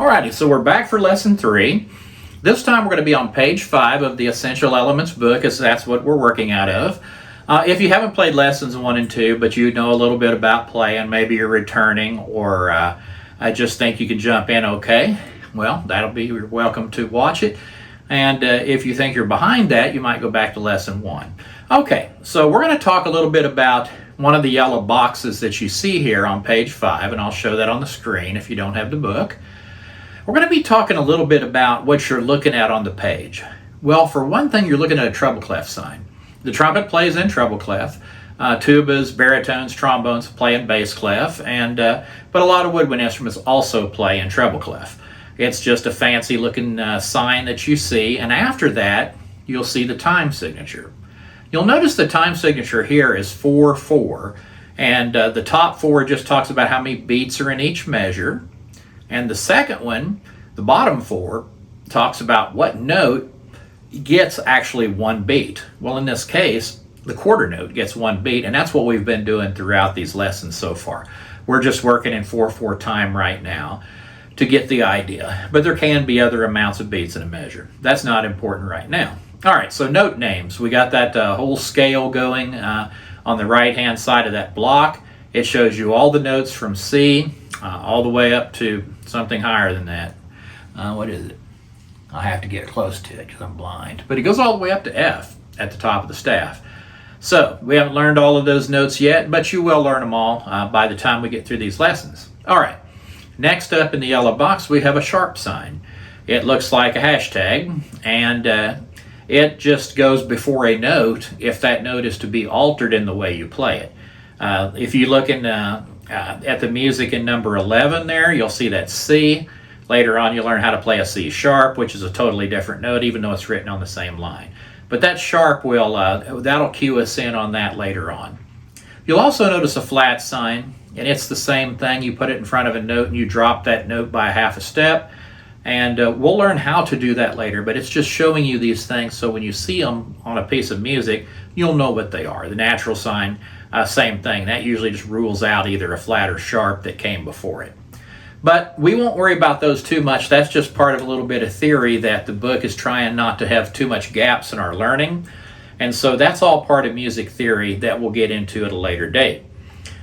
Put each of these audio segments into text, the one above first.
Alrighty, so we're back for lesson 3. This time we're going to be on page 5 of the Essential Elements book, as that's what we're working out of. If you haven't played lessons 1 and 2, but you know a little bit about playing, maybe you're returning, or I just think you can jump in okay, well, you're welcome to watch it. And if you think you're behind that, you might go back to lesson 1. Okay, so we're going to talk a little bit about one of the yellow boxes that you see here on page 5, and I'll show that on the screen if you don't have the book. We're going to be talking a little bit about what you're looking at on the page. Well, for one thing, you're looking at a treble clef sign. The trumpet plays in treble clef. Tubas, baritones, trombones play in bass clef, but a lot of woodwind instruments also play in treble clef. It's just a fancy looking sign that you see, and after that, you'll see the time signature. You'll notice the time signature here is 4/4, and the top 4 just talks about how many beats are in each measure. And the second one, the bottom 4, talks about what note gets actually 1 beat. Well, in this case, the quarter note gets 1 beat, and that's what we've been doing throughout these lessons so far. We're just working in 4/4 time right now to get the idea. But there can be other amounts of beats in a measure. That's not important right now. All right, so note names. We got that whole scale going on the right-hand side of that block. It shows you all the notes from C all the way up to something higher than that. What is it? I have to get close to it because I'm blind. But it goes all the way up to F at the top of the staff. So we haven't learned all of those notes yet, but you will learn them all by the time we get through these lessons. All right, next up in the yellow box, we have a sharp sign. It looks like a hashtag, and it just goes before a note if that note is to be altered in the way you play it. If you look at the music in number 11 there, you'll see that C. Later on, you'll learn how to play a C sharp, which is a totally different note, even though it's written on the same line. But that sharp that'll cue us in on that later on. You'll also notice a flat sign, and it's the same thing. You put it in front of a note, and you drop that note by half a step. And we'll learn how to do that later, but it's just showing you these things so when you see them on a piece of music, you'll know what they are. The natural sign, same thing. That usually just rules out either a flat or sharp that came before it. But we won't worry about those too much. That's just part of a little bit of theory that the book is trying not to have too much gaps in our learning. And so that's all part of music theory that we'll get into at a later date.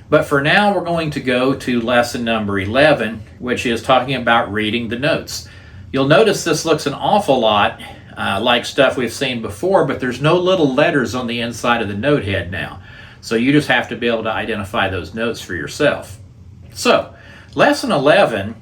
But for now, we're going to go to lesson number 11, which is talking about reading the notes. You'll notice this looks an awful lot like stuff we've seen before, but there's no little letters on the inside of the note head now. So you just have to be able to identify those notes for yourself. So, lesson 11,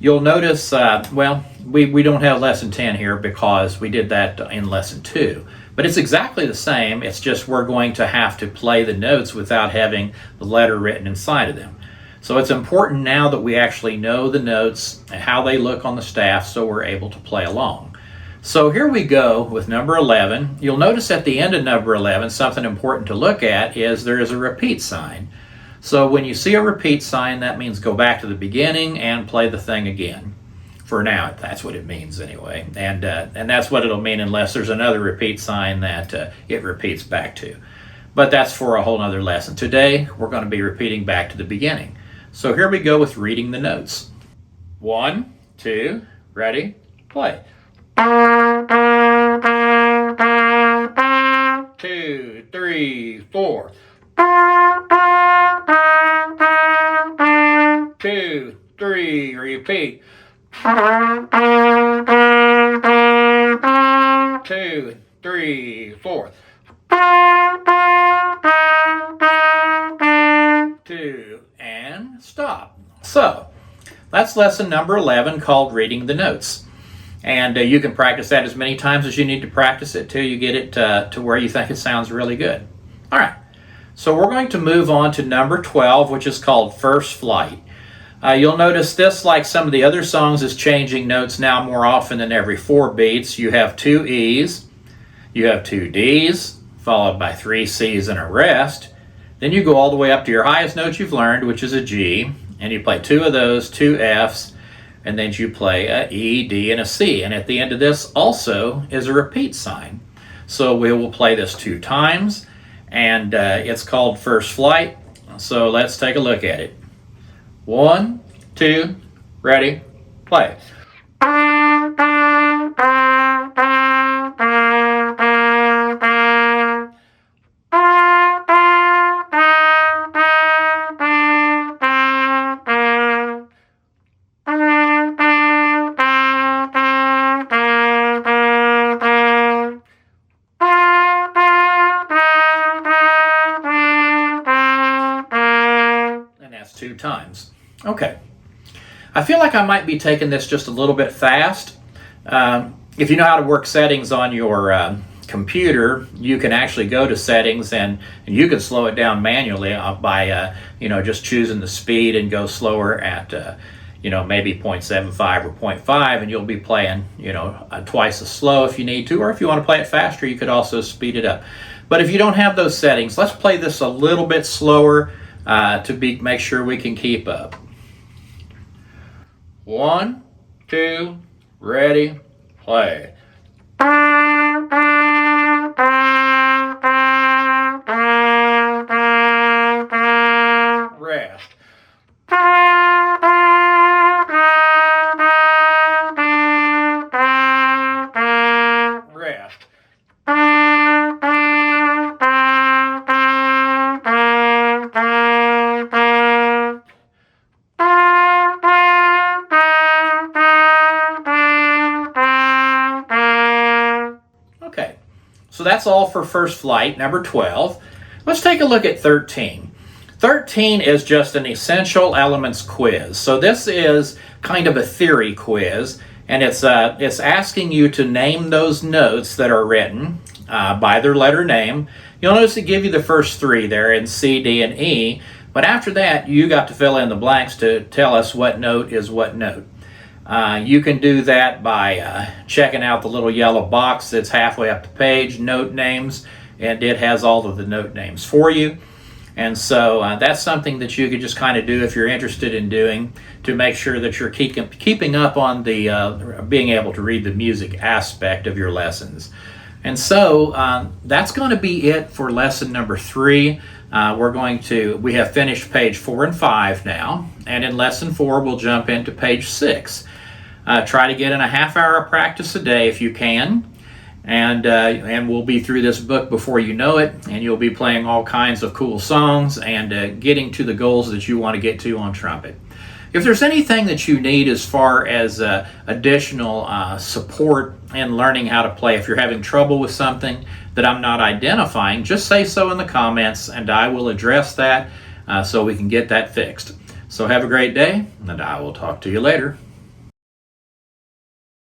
you'll notice, we don't have lesson 10 here because we did that in lesson 2. But it's exactly the same, it's just we're going to have to play the notes without having the letter written inside of them. So it's important now that we actually know the notes and how they look on the staff so we're able to play along. So here we go with number 11. You'll notice at the end of number 11, something important to look at is there is a repeat sign. So when you see a repeat sign, that means go back to the beginning and play the thing again. For now, that's what it means anyway. And that's what it'll mean unless there's another repeat sign that it repeats back to. But that's for a whole other lesson. Today, we're going to be repeating back to the beginning. So here we go with reading the notes. 1, 2, ready, play. 2, 3, 4. 2, 3, repeat. 2, 3, 4. 2, and stop. So, that's lesson number 11 called Reading the Notes. And you can practice that as many times as you need to practice it till you get it to where you think it sounds really good. All right, so we're going to move on to number 12, which is called First Flight. You'll notice this, like some of the other songs, is changing notes now more often than every 4 beats. You have 2 E's, you have 2 D's, followed by 3 C's and a rest. Then you go all the way up to your highest note you've learned, which is a G, and you play 2 of those, 2 F's, and then you play a E, D, and a C. And at the end of this also is a repeat sign. So we will play this 2 times, and it's called First Flight. So let's take a look at it. 1, 2, ready. play. And that's 2 times. Okay. I feel like I might be taking this just a little bit fast. If you know how to work settings on your computer, you can actually go to settings and you can slow it down manually by just choosing the speed and go slower at maybe 0.75 or 0.5, and you'll be playing twice as slow if you need to, or if you want to play it faster, you could also speed it up. But if you don't have those settings, let's play this a little bit slower to make sure we can keep up. 1, 2, ready, play. Rest. Rest. Okay, so that's all for first flight, number 12. Let's take a look at 13. 13 is just an essential elements quiz. So this is kind of a theory quiz, and it's asking you to name those notes that are written by their letter name. You'll notice it give you the first 3 there in C, D, and E, but after that you got to fill in the blanks to tell us what note is what note. You can do that by checking out the little yellow box that's halfway up the page, note names, and it has all of the note names for you. And so that's something that you could just kind of do if you're interested in doing to make sure that you're keeping up on the being able to read the music aspect of your lessons. And so that's going to be it for lesson number 3. We have finished page 4 and 5 now, and in lesson 4 we'll jump into page 6. Try to get in a half hour of practice a day if you can, and we'll be through this book before you know it, and you'll be playing all kinds of cool songs and getting to the goals that you want to get to on trumpet. If there's anything that you need as far as additional support in learning how to play, if you're having trouble with something that I'm not identifying, just say so in the comments and I will address that so we can get that fixed. So have a great day, and I will talk to you later.